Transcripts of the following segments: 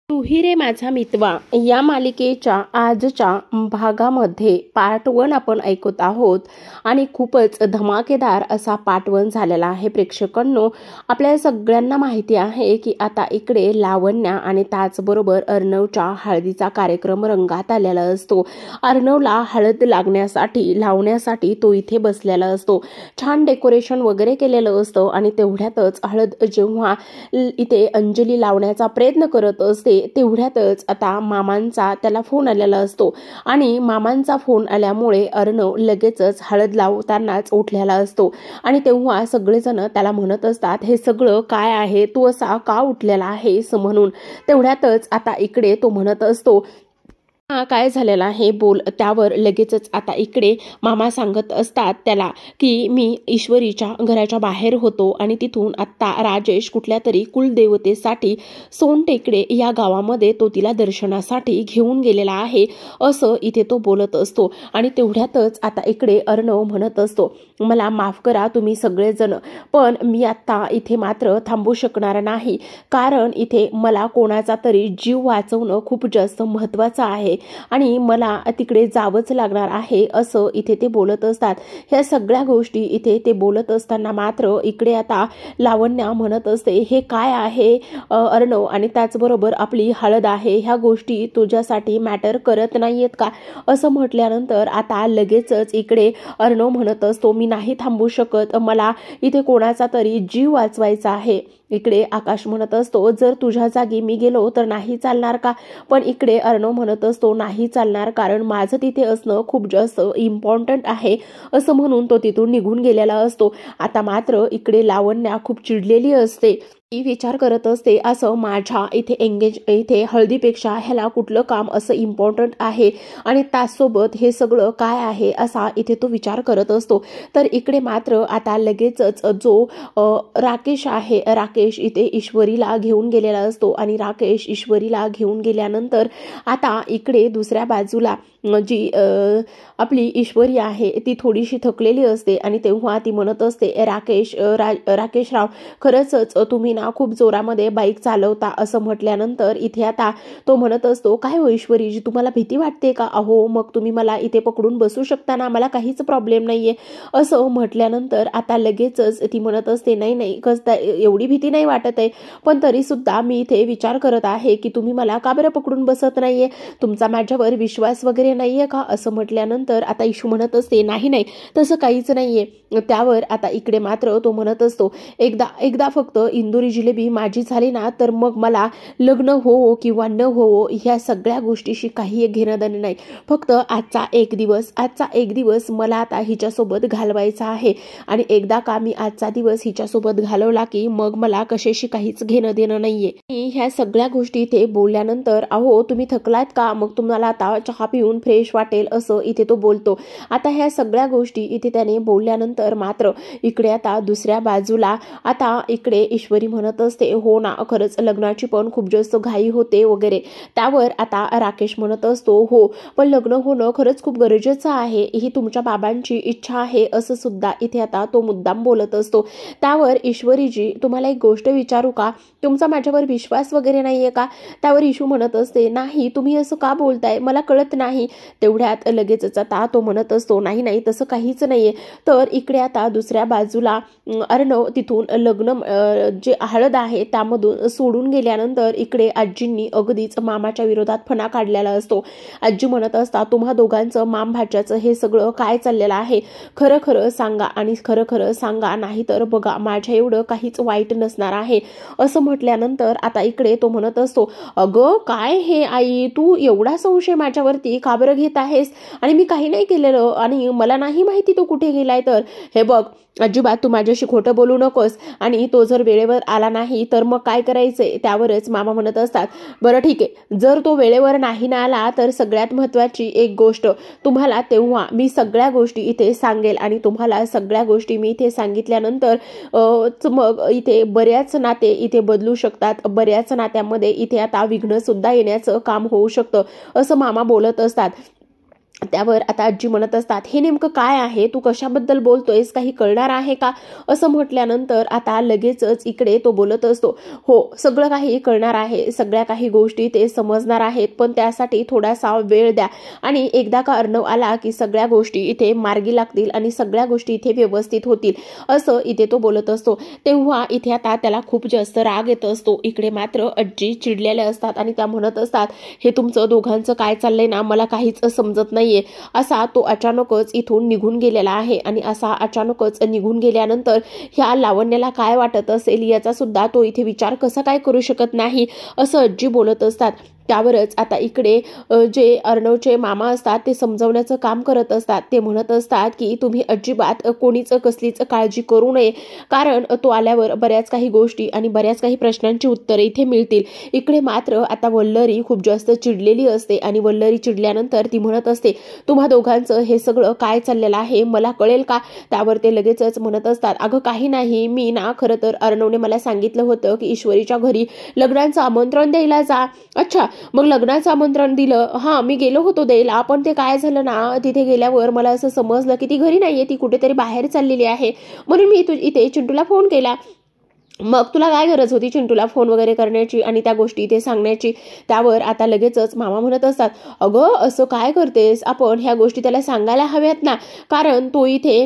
तू ही रे माझा मितवा या मालिकेच्या आजच्या भागामध्ये पार्ट 1 आपण ऐकत आहोत आणि खूपच धमाकेदार असा पार्ट 1 झालेला आहे। प्रेक्षकांनो, आपल्या सगळ्यांना माहिती आहे की आता इकडे लावण्या आणि त्याचबरोबर अर्णवच्या हळदीचा कार्यक्रम रंगात आलेला असतो। अर्णवला हळद लावण्यासाठी तो इथे बसलेला असतो। छान डेकोरेशन वगैरे केलेलं असतं आणि तेवढ्यातच हळद जेव्हा इथे अंजली लावण्याचा प्रयत्न करत असते तेवढ्यातच आता मामांचा त्याला फोन आलेला असतो आणि मामांचा फोन आल्यामुळे अर्णव लगेचच हळद लावतानाच उठलेला असतो आणि तेव्हा सगळेजण त्याला म्हणत असतात, हे सगळं काय आहे, तू असा का उठलेला आहेस म्हणून। तेवढ्यातच आता इकडे तो म्हणत असतो, काय झालेलं आहे बोल। त्यावर लगेचच आता इकडे मामा सांगत असतात त्याला की मी ईश्वरीच्या घराच्या बाहेर होतो आणि तिथून आता राजेश कुठल्या तरी कुलदेवतेसाठी सोनटेकडे या गावामध्ये तो तिला दर्शनासाठी घेऊन गेलेला आहे असं इथे तो बोलत असतो आणि तेवढ्यातच आता इकडे अर्णव म्हणत असतो, मला माफ करा तुम्ही सगळेजण, पण मी आता इथे मात्र थांबू शकणार नाही, कारण इथे मला कोणाचा तरी जीव वाचवणं खूप जास्त महत्त्वाचं आहे आणि मला तिकडे जावंच लागणार आहे असं इथे ते बोलत असतात। ह्या सगळ्या गोष्टी इथे ते बोलत असताना मात्र इकडे आता लावण्या म्हणत असते, हे काय आहे अर्णव, आणि त्याचबरोबर आपली हळद आहे, ह्या गोष्टी तुझ्यासाठी मॅटर करत नाहीयेत का असं म्हटल्यानंतर आता लगेचच इकडे अर्णव म्हणत असतो, मी नाही थांबू शकत, मला इथे कोणाचा तरी जीव वाचवायचा आहे। इकडे आकाश म्हणत असतो, जर तुझ्या जागी मी गेलो तर नाही चालणार का, पण इकडे अर्णव म्हणत असतो, नाही चालणार, कारण माझं तिथे असणं खूप जास्त इम्पॉर्टंट आहे असं म्हणून तो तिथून निघून गेलेला असतो। आता मात्र इकडे लावण्या खूप चिडलेली असते, ती विचार करत असते, असं माझ्या इथे हळदीपेक्षा ह्याला कुठलं काम असं इम्पॉर्टंट आहे आणि त्यासोबत हे सगळं काय आहे असा इथे तो विचार करत असतो। तर इकडे मात्र आता लगेचच जो राकेश आहे, राकेश इथे ईश्वरीला घेऊन गेलेला असतो आणि राकेश ईश्वरीला घेऊन गेल्यानंतर आता इकडे दुसऱ्या बाजूला जी आपली ईश्वरी आहे ती थोडीशी थकलेली असते आणि तेव्हा ती म्हणत असते, राकेशराव, खरंच तुम्ही ना खूप जोरामध्ये बाईक चालवता असं म्हटल्यानंतर इथे आता तो म्हणत असतो, काय हो ईश्वरीजी, तुम्हाला भीती वाटते का? अहो मग तुम्ही मला इथे पकडून बसू शकता ना, मला काहीच प्रॉब्लेम नाहीये असं म्हटल्यानंतर आता लगेचच ती म्हणत असते, नाही एवढी भीती नाही वाटत आहे, पण तरी सुद्धा मी इथे विचार करत आहे की तुम्ही मला का बरं पकडून बसत नाहीये, तुमचा माझ्यावर विश्वास वगैरे नाहीये का असं म्हटल्यानंतर आता ईशू म्हणत असते, नाही तसं काहीच नाहीये। त्यावर आता इकडे मात्र तो म्हणत असतो, एकदा फक्त इंदुरी जिलेबी माझी झाली ना तर मग मला लग्न हो किंवा न हो ह्या सगळ्या गोष्टीशी काही घेणं देणं नाही, फक्त आजचा एक दिवस मला आता हिच्यासोबत घालवायचा आहे आणि एकदा का मी आजचा दिवस हिच्यासोबत घालवला की मग मला कशाशी काहीच घेणं देणं नाहीये। ह्या सगळ्या गोष्टी इथे बोलल्यानंतर, अहो तुम्ही थकलात का, मग तुम्हाला आता चहा पिऊन फ्रेश वाटेल असं इथे तो बोलतो। आता ह्या सगळ्या गोष्टी इथे त्याने बोलल्यानंतर मात्र इकडे आता दुसऱ्या बाजूला आता इकडे ईश्वरी म्हणत असते, हो ना खरंच लग्नाची पण खूप जास्त घाई होते वगैरे। त्यावर आता राकेश म्हणत असतो, हो पण लग्न होणं खरंच खूप गरजेचं आहे, ही तुमच्या बाबांची इच्छा आहे असं सुद्धा इथे आता तो मुद्दाम बोलत असतो। त्यावर ईश्वरीजी, तुम्हाला एक गोष्ट विचारू का, तुमचा माझ्यावर विश्वास वगैरे नाहीये का? त्यावर ईशू म्हणत असते, नाही तुम्ही असं का बोलताय, मला कळत नाही। तेवढ्यात लगेचच आता तो म्हणत असतो, नाही तसं काहीच नाहीये। तर इकडे आता दुसऱ्या बाजूला अर्णव तिथून लग्न जे हळद आहे त्यामधून सोडून गेल्यानंतर इकडे आजींनी अगदीच मामाच्या विरोधात फणा काढलेला असतो। आजी म्हणत असतात, तुम्हा दोघांचं माम भाच्याचं हे सगळं काय चाललेलं आहे, खरं सांगा आणि खरं सांगा, नाहीतर बघा माझ्या एवढं काहीच वाईट नसणार आहे असं म्हटल्यानंतर आता इकडे तो म्हणत असतो, अगं काय हे आई, तू एवढा संशय माझ्यावरती का बरं घेत आहेस, आणि मी काही नाही केलेलं आणि मला नाही माहिती तो कुठे गेलाय, तर हे बघ अजिबात तू माझ्याशी खोटं बोलू नकोस, आणि तो जर वेळेवर आला नाही तर मग काय करायचंय। त्यावरच मामा म्हणत असतात, बरं ठीक आहे, जर तो वेळेवर नाही ना आला तर सगळ्यात महत्त्वाची एक गोष्ट तुम्हाला तेव्हा मी सगळ्या गोष्टी इथे सांगेल आणि तुम्हाला सगळ्या गोष्टी मी इथे सांगितल्यानंतर मग इथे बऱ्याच नाते इथे बदलू शकतात, बऱ्याच नात्यामध्ये इथे आता विघ्न सुद्धा येण्याचं काम होऊ शकतं असं मामा बोलत असतात। त्यावर आता आजी म्हणत असतात, हे नेमकं काय आहे, तू कशाबद्दल बोलतोयस, काही कळणार आहे का, असं म्हटल्यानंतर आता लगेचच इकडे तो बोलत असतो, हो सगळं काही कळणार आहे, सगळ्या काही गोष्टी ते समजणार आहेत, पण त्यासाठी थोडासा वेळ द्या आणि एकदा का अर्णव आला की सगळ्या गोष्टी इथे मार्गी लागतील आणि सगळ्या गोष्टी इथे व्यवस्थित होतील, असं इथे तो बोलत असतो. तेव्हा इथे आता त्याला खूप जास्त राग येत असतो. इकडे मात्र आजी चिडलेल्या असतात आणि त्या म्हणत असतात, हे तुमचं दोघांचं काय चाललंय ना, मला काहीच समजत नाहीये. असा तो अचानकच इथून निघून गेलेला आहे आणि असा अचानकच निघून गेल्यानंतर ह्या लावण्याला काय वाटत असेल याचा सुद्धा तो इथे विचार कसा काय करू शकत नाही, असं आजी बोलत असतात. त्यावरच आता इकडे जे अर्णवचे मामा असतात ते समजवण्याचं काम करत असतात. ते म्हणत असतात की तुम्ही अजिबात कोणीच कसलीच काळजी करू नये, कारण तो आल्यावर बऱ्याच काही गोष्टी आणि बऱ्याच काही प्रश्नांची उत्तरे इथे मिळतील. इकडे मात्र आता वल्लरी खूप जास्त चिडलेली असते आणि वल्लरी चिडल्यानंतर ती म्हणत असते, तुम्हा दोघांचं हे सगळं काय चाललेलं आहे मला कळेल का. त्यावर ते लगेचच म्हणत असतात, अगं काही नाही, मी ना खरं तर अर्णवने मला सांगितलं होतं की ईश्वरीच्या घरी लग्नाचं आमंत्रण द्यायला जा. अच्छा, मग लग्नाचं आमंत्रण दिलं, हा मी गेलो होतो द्यायला, पण ते काय झालं ना, तिथे गेल्यावर मला असं समजलं की ती घरी नाहीये, ती कुठेतरी बाहेर चाललेली आहे, म्हणून मी इथे चिंटूला फोन केला. मग तुला काय गरज होती चिंटूला फोन वगैरे करण्याची आणि त्या गोष्टी इथे सांगण्याची. त्यावर आता लगेचच मामा म्हणत असतात, अगं असं काय करतेस, आपण ह्या गोष्टी त्याला सांगायला हव्यात ना, कारण तो इथे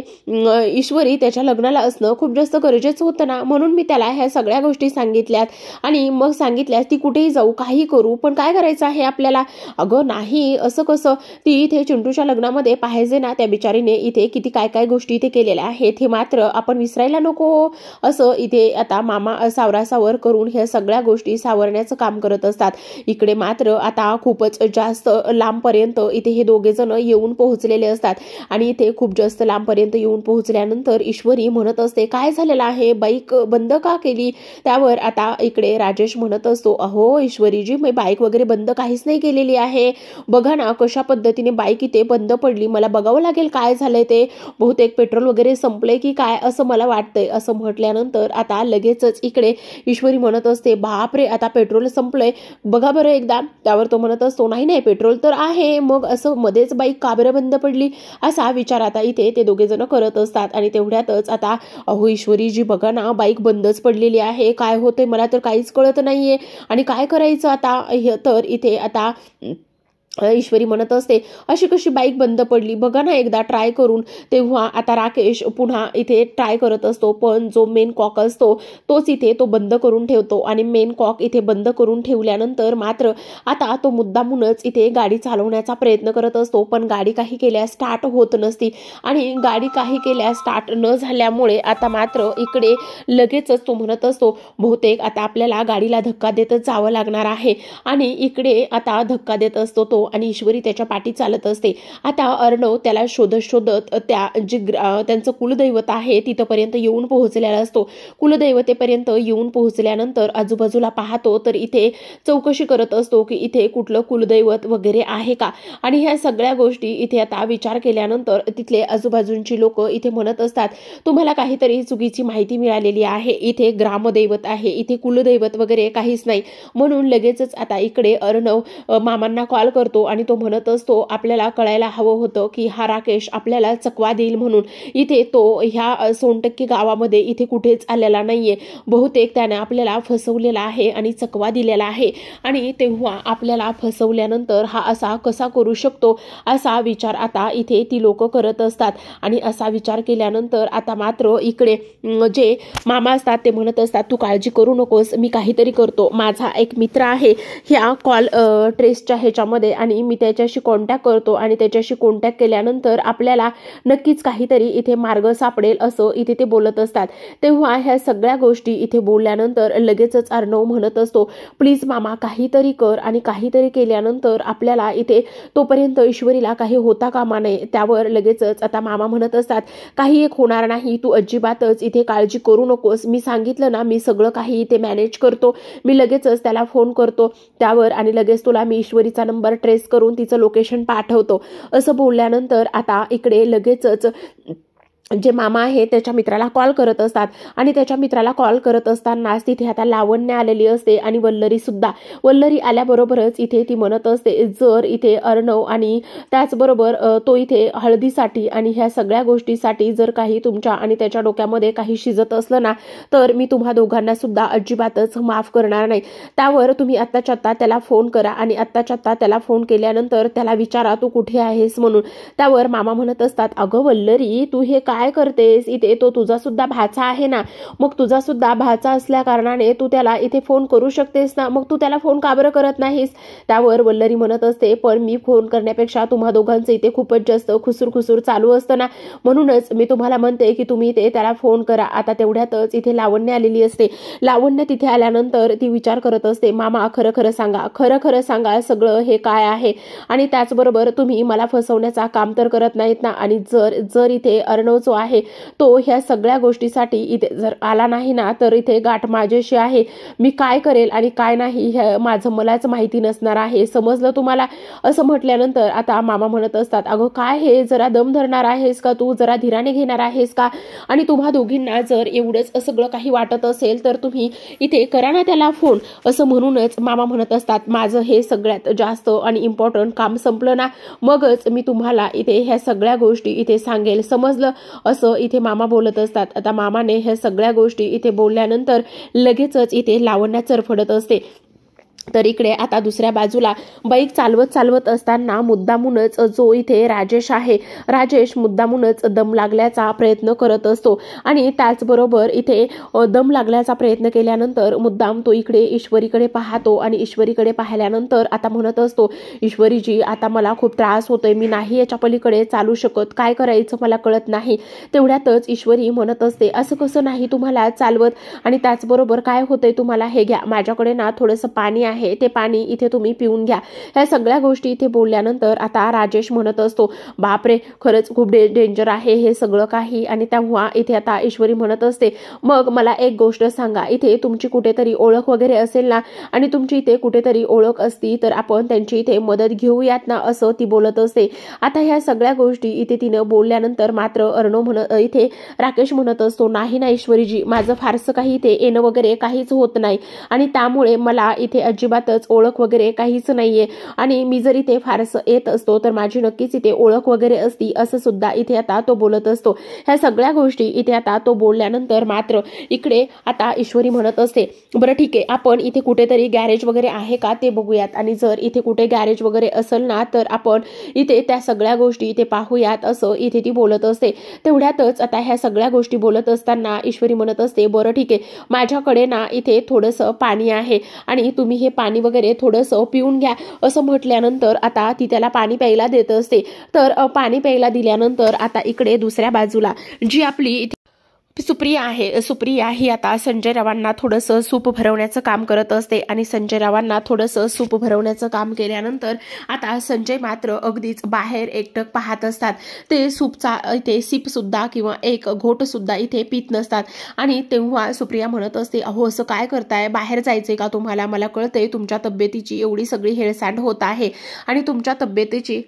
ईश्वरी त्याच्या लग्नाला असणं खूप जास्त गरजेचं होतं ना, म्हणून मी त्याला ह्या सगळ्या गोष्टी सांगितल्यात आणि मग सांगितल्यास ती कुठेही जाऊ काही करू, पण काय करायचं आहे आपल्याला. अगं नाही असं कसं, ती इथे चिंटूच्या लग्नामध्ये पाहिजे ना, त्या बिचारीने इथे किती काय काय गोष्टी इथे केलेल्या आहेत हे मात्र आपण विसरायला नको, असं इथे आता मामा सावरासावर करून ह्या सगळ्या गोष्टी सावरण्याचं काम करत असतात. इकडे मात्र आता खूपच जास्त लांबपर्यंत इथे हे दोघे जण येऊन पोहोचलेले असतात आणि इथे खूप जास्त लांबपर्यंत येऊन पोहोचल्यानंतर ईश्वरी म्हणत असते, काय झालेलं आहे, बाईक बंद का केली. त्यावर आता इकडे राजेश म्हणत असतो, अहो ईश्वरीजी मी बाईक वगैरे बंद काहीच नाही केलेली आहे, बघा ना कशा पद्धतीने बाईक इथे बंद पडली, मला बघावं लागेल काय झालंय ते, बहुतेक पेट्रोल वगैरे संपलंय की काय असं मला वाटतंय. असं म्हटल्यानंतर आता लगेच इकडे ईश्वरी म्हणत असते, बापरे आता पेट्रोल संपलंय, बघा बरं एकदा. त्यावर तो म्हणत असतो, नाही नाही पेट्रोल तर आहे, मग असं मध्येच बाईक का बरं बंद पडली, असा विचार आता इथे ते दोघे जण करत असतात. आणि तेवढ्यातच आता अहो ईश्वरीजी बघा ना बाईक बंदच पडलेली आहे, काय होतंय मला तर काहीच कळत नाहीये आणि काय करायचं आता. तर इथे आता ईश्वरी म्हणत असते, अशी कशी बाईक बंद पडली, बघा ना एकदा ट्राय करून. तेव्हा आता राकेश पुन्हा इथे ट्राय करत असतो, पण जो मेन कॉक असतो तोच इथे तो बंद करून ठेवतो आणि मेन कॉक इथे बंद करून ठेवल्यानंतर मात्र आता तो मुद्दामूनच इथे गाडी चालवण्याचा प्रयत्न करत असतो, पण गाडी काही केल्या स्टार्ट होत नसती आणि गाडी काही केल्या स्टार्ट न झाल्यामुळे आता मात्र इकडे लगेचच तो म्हणत असतो, बहुतेक आता आपल्याला गाडीला धक्का देतच जावं लागणार आहे. आणि इकडे आता धक्का देत असतो तो आणि ईश्वरी त्याच्या पाठी चालत असते. आता अर्णव त्याला शोधत शोधत त्या जी त्यांचं कुलदैवत आहे तिथपर्यंत येऊन पोहोचलेला असतो. कुलदैवतेपर्यंत येऊन पोहोचल्यानंतर आजूबाजूला पाहतो तर इथे चौकशी करत असतो की इथे कुठलं कुलदैवत वगैरे आहे का. आणि ह्या सगळ्या गोष्टी इथे आता विचार केल्यानंतर तिथले आजूबाजूंची लोक इथे म्हणत असतात, तुम्हाला काहीतरी चुकीची माहिती मिळालेली आहे, इथे ग्रामदैवत आहे, इथे कुलदैवत वगैरे काहीच नाही. म्हणून लगेचच आता इकडे अर्णव मामांना कॉल करतो आणि तो म्हणत असतो, आपल्याला कळायला हवं होतं की हा राकेश आपल्याला चकवा देईल म्हणून. इथे तो ह्या सोनटक्की गावामध्ये इथे कुठेच आलेला नाहीये, बहुतेक त्याने आपल्याला फसवलेला आहे आणि चकवा दिलेला आहे. आणि तेव्हा आपल्याला फसवल्यानंतर हा असा कसा करू शकतो असा विचार आता इथे ती लोक करत असतात. आणि असा विचार केल्यानंतर आता मात्र इकडे जे मामा असतात ते म्हणत असतात, तू काळजी करू नकोस, मी काहीतरी करतो, माझा एक मित्र आहे ह्या कॉल ट्रेसच्या ह्याच्यामध्ये आणि मी त्याच्याशी कॉन्टॅक्ट करतो आणि त्याच्याशी कॉन्टॅक्ट केल्यानंतर आपल्याला नक्कीच काहीतरी इथे मार्ग सापडेल, असं इथे ते बोलत असतात. तेव्हा ह्या सगळ्या गोष्टी इथे बोलल्यानंतर लगेचच अर्णव म्हणत असतो, प्लीज मामा काहीतरी कर आणि काहीतरी केल्यानंतर आपल्याला इथे तोपर्यंत ईश्वरीला काही होता कामा नये. त्यावर लगेचच आता मामा म्हणत असतात, काही एक होणार नाही, तू अजिबातच इथे काळजी करू नकोस, मी सांगितलं ना मी सगळं काही इथे मॅनेज करतो, मी लगेचच त्याला फोन करतो त्यावर आणि लगेच तुला मी ईश्वरीचा नंबर ट्रेस करून तिचं लोकेशन पाठवतो. असं बोलल्यानंतर आता इकडे लगेचच जे मामा आहे त्याच्या मित्राला कॉल करत असतात आणि त्याच्या मित्राला कॉल करत असतानाच तिथे आता लावण्य आलेली असते आणि वल्लरी आल्याबरोबरच इथे ती म्हणत असते, जर इथे अर्णव आणि त्याचबरोबर तो इथे हळदीसाठी आणि ह्या सगळ्या गोष्टीसाठी जर काही तुमच्या आणि त्याच्या डोक्यामध्ये काही शिजत असलं ना, तर मी तुम्हा दोघांना सुद्धा अजिबातच माफ करणार नाही. त्यावर तुम्ही आत्ताच्या आत्ता त्याला फोन करा आणि आत्ताच्या आत्ता त्याला फोन केल्यानंतर त्याला विचारा तू कुठे आहेस म्हणून. त्यावर मामा म्हणत असतात, अगं वल्लरी, तू हे काय करतेस? इथे तो तुझा सुद्धा भाचा आहे ना, मग तुझा सुद्धा भाचा असल्या कारणाने तू त्याला इथे फोन करू शकतेस ना, मग तू त्याला फोन का बरं करत नाहीस? त्यावर वल्लरी म्हणत असते, पण मी फोन करण्यापेक्षा तुम्हा दोघांचं इथे खूपच जास्त खुसूर चालू असतं ना, म्हणूनच मी तुम्हाला म्हणते की तुम्ही इथे त्याला फोन करा. आता तेवढ्यातच इथे लावण्य आलेली असते. लावण्य तिथे आल्यानंतर ती विचार करत असते, मामा खरं खरं सांगा सगळं हे काय आहे, आणि त्याचबरोबर तुम्ही मला फसवण्याचा काम तर करत नाहीत ना, आणि जर इथे अर्णव जो आहे तो ह्या सगळ्या गोष्टीसाठी इथे जर आला नाही ना, तर इथे गाठ माझ्याशी आहे. मी काय करेल आणि काय नाही हे माझं मलाच माहिती नसणार आहे, समजलं तुम्हाला? असं म्हटल्यानंतर आता मामा म्हणत असतात, अगं काय हे, जरा दम धरणार आहेस का तू, जरा धीराने घेणार आहेस का? आणि तुम्हा दोघींना जर एवढंच सगळं काही वाटत असेल तर तुम्ही इथे करा ना त्याला फोन. असं म्हणूनच मामा म्हणत असतात, माझं हे सगळ्यात जास्त आणि इम्पॉर्टंट काम संपलं ना, मगच मी तुम्हाला इथे ह्या सगळ्या गोष्टी इथे सांगेल, समजलं? असं इथे मामा बोलत असतात. आता मामाने ह्या सगळ्या गोष्टी इथे बोलल्यानंतर लगेचच इथे लावण्या चरफडत असते. तर इकडे आता दुसऱ्या बाजूला बाईक चालवत असताना मुद्दामूनच जो इथे राजेश मुद्दामूनच दम लागल्याचा प्रयत्न करत असतो, आणि त्याचबरोबर इथे दम लागल्याचा प्रयत्न केल्यानंतर मुद्दाम तो इकडे ईश्वरीकडे पाहतो, आणि ईश्वरीकडे पाहिल्यानंतर आता म्हणत असतो, ईश्वरीजी आता मला खूप त्रास होतोय, मी नाही याच्या पलीकडे चालू शकत, काय करायचं मला कळत नाही. तेवढ्यातच ईश्वरी म्हणत असते, असं कसं नाही तुम्हाला चालवत, आणि त्याचबरोबर काय होतंय तुम्हाला, हे घ्या माझ्याकडे ना थोडंसं पाणी आहे, ते पाणी इथे तुम्ही पिऊन घ्या. ह्या सगळ्या गोष्टी इथे बोलल्यानंतर आता राजेश म्हणत असतो, बापरे खरंच खूप डेंजर आहे हे सगळं काही. आणि तेव्हा इथे आता ईश्वरी म्हणत असते, मग मला एक गोष्ट सांगा, इथे तुमची कुठेतरी ओळख वगैरे असेल ना, आणि तुमची इथे कुठेतरी ओळख असती तर आपण त्यांची इथे मदत घेऊयात ना, असं ती बोलत असते. आता ह्या सगळ्या गोष्टी इथे तिनं बोलल्यानंतर मात्र इथे राकेश म्हणत असतो, नाही ना ईश्वरीजी, माझं फारसं काही इथे येणं वगैरे काहीच होत नाही, आणि त्यामुळे मला इथे अजिबातच ओळख वगैरे काहीच नाहीये, आणि मी जर इथे फारसं येत असतो तर माझी नक्कीच इथे ओळख वगैरे असती, असं सुद्धा इथे आता तो बोलत असतो. ह्या सगळ्या गोष्टी इथे आता तो बोलल्यानंतर मात्र इकडे आता ईश्वरी म्हणत असते, बरं ठीक आहे, आपण इथे कुठेतरी गॅरेज वगैरे आहे का ते बघूयात, आणि जर इथे कुठे गॅरेज वगैरे असेल ना तर आपण इथे त्या सगळ्या गोष्टी इथे पाहूयात, असं इथे ती बोलत असते. तेवढ्यातच आता ह्या सगळ्या गोष्टी बोलत असताना ईश्वरी म्हणत असते, बरं ठीक आहे, माझ्याकडे ना इथे थोडंसं पाणी आहे आणि तुम्ही हे पाणी वगैरे थोडंसं पिऊन घ्या. असं म्हटल्यानंतर आता ती त्याला पाणी प्यायला देत असते. तर पाणी प्यायला दिल्यानंतर आता इकडे दुसऱ्या बाजूला जी आपली सुप्रिया ही आता संजय रावांना थोडंसं सूप भरवण्याचं काम करत असते, आणि संजय रावांना थोडंसं सूप भरवण्याचं काम केल्यानंतर आता संजय मात्र अगदीच बाहेर एकटक पाहत असतात. ते सूपचा इथे सिप सुद्धा किंवा एक घोट सुद्धा इथे पित नसतात, आणि तेव्हा सुप्रिया म्हणत असते, अहो असं काय करताय, बाहेर जायचंय का तुम्हाला? मला कळतंय तुमच्या तब्येतीची एवढी सगळी हेळसांड होत आहे, आणि तुमच्या तब्येतीची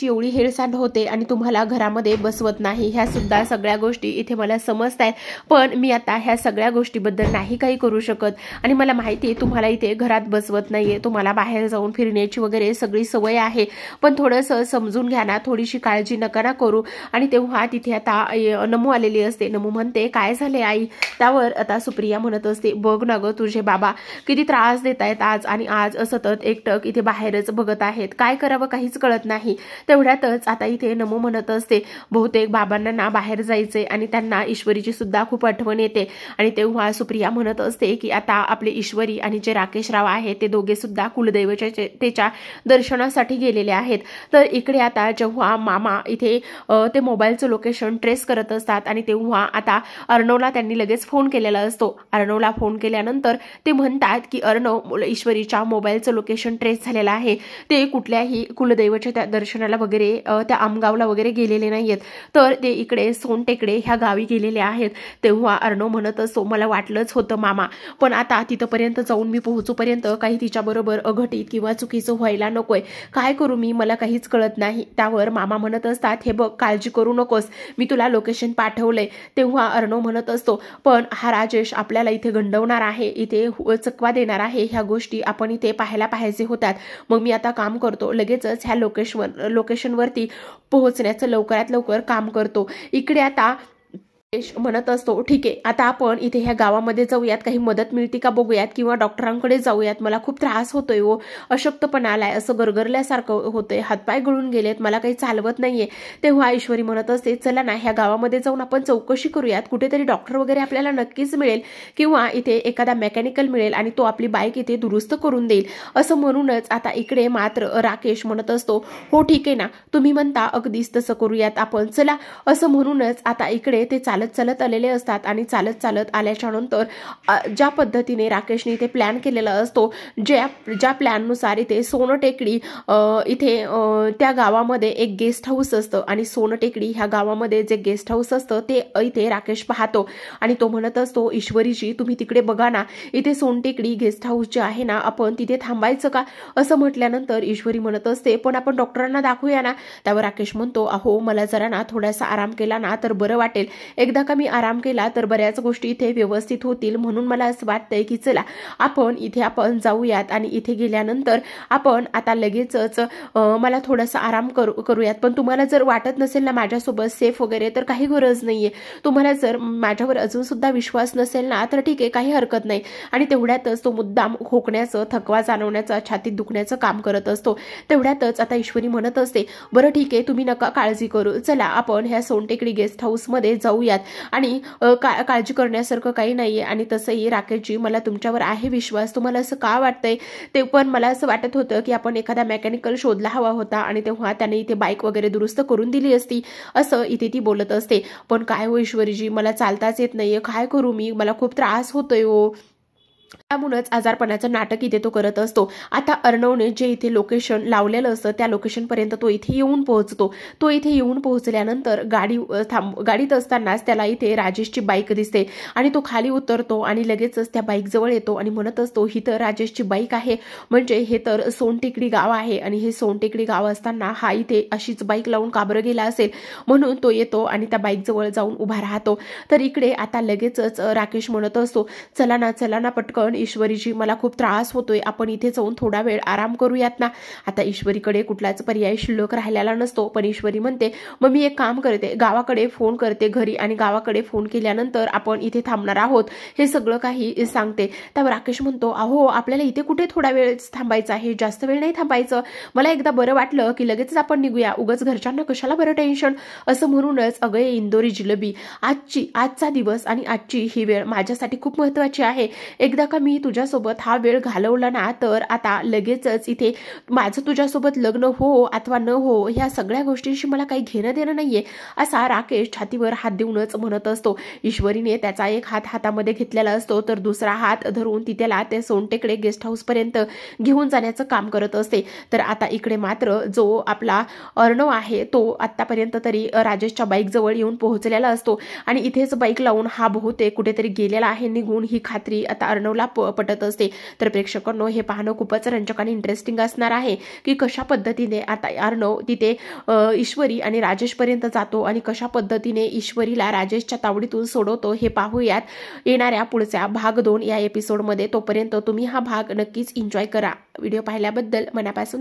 एवढी हेळसांड होते आणि तुम्हाला घरामध्ये बसवत नाही, ह्या सुद्धा सगळ्या गोष्टी इथे मला समजताय, पण मी आता ह्या सगळ्या गोष्टीबद्दल नाही काही करू शकत, आणि मला माहिती आहे तुम्हाला इथे घरात बसवत नाहीये, तुम्हाला बाहेर जाऊन फिरण्याची वगैरे सगळी सवय आहे, पण थोडंसं समजून घ्या ना, थोडीशी काळजी नका करू. आणि तेव्हा तिथे आता नमू आलेली असते. नमू म्हणते, काय झाले आई? त्यावर आता सुप्रिया म्हणत असते, बघ ना ग, तुझे बाबा किती त्रास देत आहेत आज, आणि आज सतत एकटक इथे बाहेरच बघत आहेत, काय करावं काहीच कळत नाही. तेवढ्यातच आता इथे नमू म्हणत असते, बहुतेक बाबांना ना बाहेर जायचे आणि त्यांना ईश्वरीची सुद्धा खूप आठवण येते. आणि तेव्हा सुप्रिया म्हणत असते की आता आपले ईश्वरी आणि जे राकेश राव आहेत ते दोघे सुद्धा कुलदैवतेच्या दर्शनासाठी गेलेले आहेत. तर इकडे आता जेव्हा मामा इथे ते मोबाईलचं लोकेशन ट्रेस करत असतात, आणि तेव्हा आता अर्णवला त्यांनी लगेच फोन केलेला असतो. अर्णवला फोन केल्यानंतर ते म्हणतात की अर्णव, ईश्वरीच्या मोबाईलचं लोकेशन ट्रेस झालेलं आहे, ते कुठल्याही कुलदैवच्या दर्शनाला वगैरे त्या आमगावला वगैरे गेलेले नाहीयेत, तर ते इकडे सोनटेकडे ह्या गावी गेलेले आहेत. आहेत तेव्हा अर्णव म्हणत असतो, मला वाटलंच होतं मामा, पण आता तिथपर्यंत जाऊन मी पोहोचूपर्यंत काही तिच्याबरोबर अघटित किंवा चुकीचं व्हायला नकोय, काय करू मी, मला काहीच कळत नाही. त्यावर मामा म्हणत असतात, हे बघ काळजी करू नकोस, मी तुला लोकेशन पाठवलंय. तेव्हा अर्णव म्हणत असतो, पण हा राजेश आपल्याला इथे गंडवणार आहे, इथे चकवा देणार आहे, ह्या गोष्टी आपण इथे पाहायला पाहिजे होत्यात. मग मी आता काम करतो, लगेचच ह्या लोकेशनवरती पोहोचण्याचं लवकरात लवकर काम करतो. इकडे आता म्हणत असतो, ठीक आहे, आता आपण इथे ह्या गावामध्ये जाऊयात, काही मदत मिळते का बघूयात, किंवा डॉक्टरांकडे जाऊयात, मला खूप त्रास होतोय हो, अशक्तपणा आलाय, असं गरगरल्यासारखं होतंय, हातपाय गळून गेलेत, मला काही चालवत नाहीये. तेव्हा ईश्वरी म्हणत असते, चला ना ह्या गावामध्ये जाऊन आपण चौकशी करूयात, कुठेतरी डॉक्टर वगैरे आपल्याला नक्कीच मिळेल, किंवा इथे एखादा मेकॅनिकल मिळेल आणि तो आपली बाईक इथे दुरुस्त करून देईल. असं म्हणूनच आता इकडे मात्र राकेश म्हणत असतो, हो ठीक आहे ना, तुम्ही म्हणता अगदीच तसं करूयात आपण, चला. असं म्हणूनच आता इकडे ते चालत चालत आलेले असतात आणि चालत चालत आल्याच्या नंतर ज्या पद्धतीने राकेशने इथे प्लॅन केलेला असतो, ज्या प्लॅननुसार इथे सोनटेकडी इथे त्या गावामध्ये एक गेस्ट हाऊस असतं आणि सोनटेकडी ह्या गावामध्ये जे गेस्ट हाऊस असतं ते इथे राकेश पाहतो आणि तो म्हणत असतो, ईश्वरीजी तुम्ही तिकडे बघा ना, इथे सोनटेकडी गेस्ट हाऊस जे आहे ना, आपण तिथे थांबायचं का? असं म्हटल्यानंतर ईश्वरी म्हणत असते, पण आपण डॉक्टरांना दाखवूया ना. त्यावर राकेश म्हणतो, अहो मला जरा ना थोडासा आराम केला ना तर बरं वाटेल, एकदा का मी आराम केला तर बऱ्याच गोष्टी इथे व्यवस्थित होतील, म्हणून मला असं वाटतंय की चला आपण जाऊयात आणि इथे गेल्यानंतर आपण आता लगेचच मला थोडासा आराम करूयात. पण तुम्हाला जर वाटत नसेल ना माझ्यासोबत सेफ वगैरे तर काही गरज नाहीये, तुम्हाला जर माझ्यावर अजून सुद्धा विश्वास नसेल ना तर ठीक आहे, काही हरकत नाही. आणि तेवढ्यातच तो मुद्दाम खोकण्याचं, थकवा जाणवण्याचं, छातीत दुखण्याचं काम करत असतो. तेवढ्यातच आता ईश्वरी म्हणत असते, बरं ठीक आहे, तुम्ही नका काळजी करू, चला आपण ह्या सोनटेकडी गेस्ट हाऊसमध्ये जाऊयात आणि काळजी करण्यासारखं काही नाहीये. आणि तसंही राकेशजी मला तुमच्यावर आहे विश्वास, तुम्हाला असं का वाटतंय ते पण मला असं वाटत होतं की आपण एखादा मेकॅनिकल शोधला हवा होता आणि तेव्हा त्याने इथे बाईक वगैरे दुरुस्त करून दिली असती, असं इथे ती बोलत असते. पण काय हो ईश्वरीजी, मला चालताच येत नाहीये, काय करू मी, मला खूप त्रास होतोय हो. त्यामुळेच आजारपणाचं नाटक इथे तो करत असतो. आता अर्णवने जे इथे लोकेशन लावलेलं असतं त्या लोकेशनपर्यंत तो इथे येऊन पोहोचतो. तो इथे येऊन पोहोचल्यानंतर गाडीत असतानाच त्याला इथे राजेशची बाईक दिसते आणि तो खाली उतरतो आणि लगेचच त्या बाईक जवळ येतो आणि म्हणत असतो, ही तर राजेशची बाईक आहे, म्हणजे हे तर सोनटेकडी गाव आहे आणि हे सोनटेकडी गाव असताना हा इथे अशीच बाईक लावून का बरं गेला असेल. म्हणून तो येतो आणि त्या बाईक जवळ जाऊन उभा राहतो. तर इकडे आता लगेचच राकेश म्हणत असतो, चला ना पटकन ईश्वरीजी, मला खूप त्रास होतोय, आपण इथे जाऊन थोडा वेळ आराम करूयात ना. आता ईश्वरीकडे कुठलाच पर्याय शिल्लक राहिलेला नसतो, पण ईश्वरी म्हणते, मग मी एक काम करते, गावाकडे फोन करते घरी आणि गावाकडे फोन केल्यानंतर आपण इथे थांबणार आहोत हे सगळं काही सांगते. त्यावर राकेश म्हणतो, अहो आपल्याला इथे कुठे थोडा वेळ थांबायचा आहे, जास्त वेळ नाही थांबायचं, मला एकदा बरं वाटलं की लगेच आपण निघूया, उगाच घरच्यांना कशाला बरं टेन्शन. असं म्हणूनच अगं इंदोरी जिलेबी, आजचा दिवस आणि आजची ही वेळ माझ्यासाठी खूप महत्वाची आहे. एकदा का मी तुझ्यासोबत हा वेळ घालवला ना तर आता लगेचच इथे माझं तुझ्यासोबत लग्न हो अथवा न हो ह्या सगळ्या गोष्टींशी मला काही घेणं देणं नाहीये, असा राकेश छातीवर हात देऊनच म्हणत असतो. ईश्वरीने त्याचा एक हात हातामध्ये घेतलेला असतो तर दुसरा हात धरून ती त्याला त्या सोनटेकडे गेस्ट हाऊस पर्यंत घेऊन जाण्याचं काम करत असते. तर आता इकडे मात्र जो आपला अर्णव आहे तो आतापर्यंत तरी राजेशच्या बाईक जवळ येऊन पोहोचलेला असतो आणि इथेच बाईक लावून हा बहुतेक कुठेतरी गेलेला आहे निघून, ही खात्री आता अर्णवला पटत असते. तर प्रेक्षकांनो हे पाहणं खूपच रंजक आणि इंटरेस्टिंग असणार आहे की कशा पद्धतीने आता अर्णव तिथे ईश्वरी आणि राजेश पर्यंत जातो आणि कशा पद्धतीने ईश्वरीला राजेशच्या तावडीतून सोडवतो हे पाहूयात येणाऱ्या पुढच्या भाग 2 या एपिसोडमध्ये. तोपर्यंत तुम्ही हा भाग नक्कीच एन्जॉय करा. व्हिडिओ पाहिल्याबद्दल मनापासून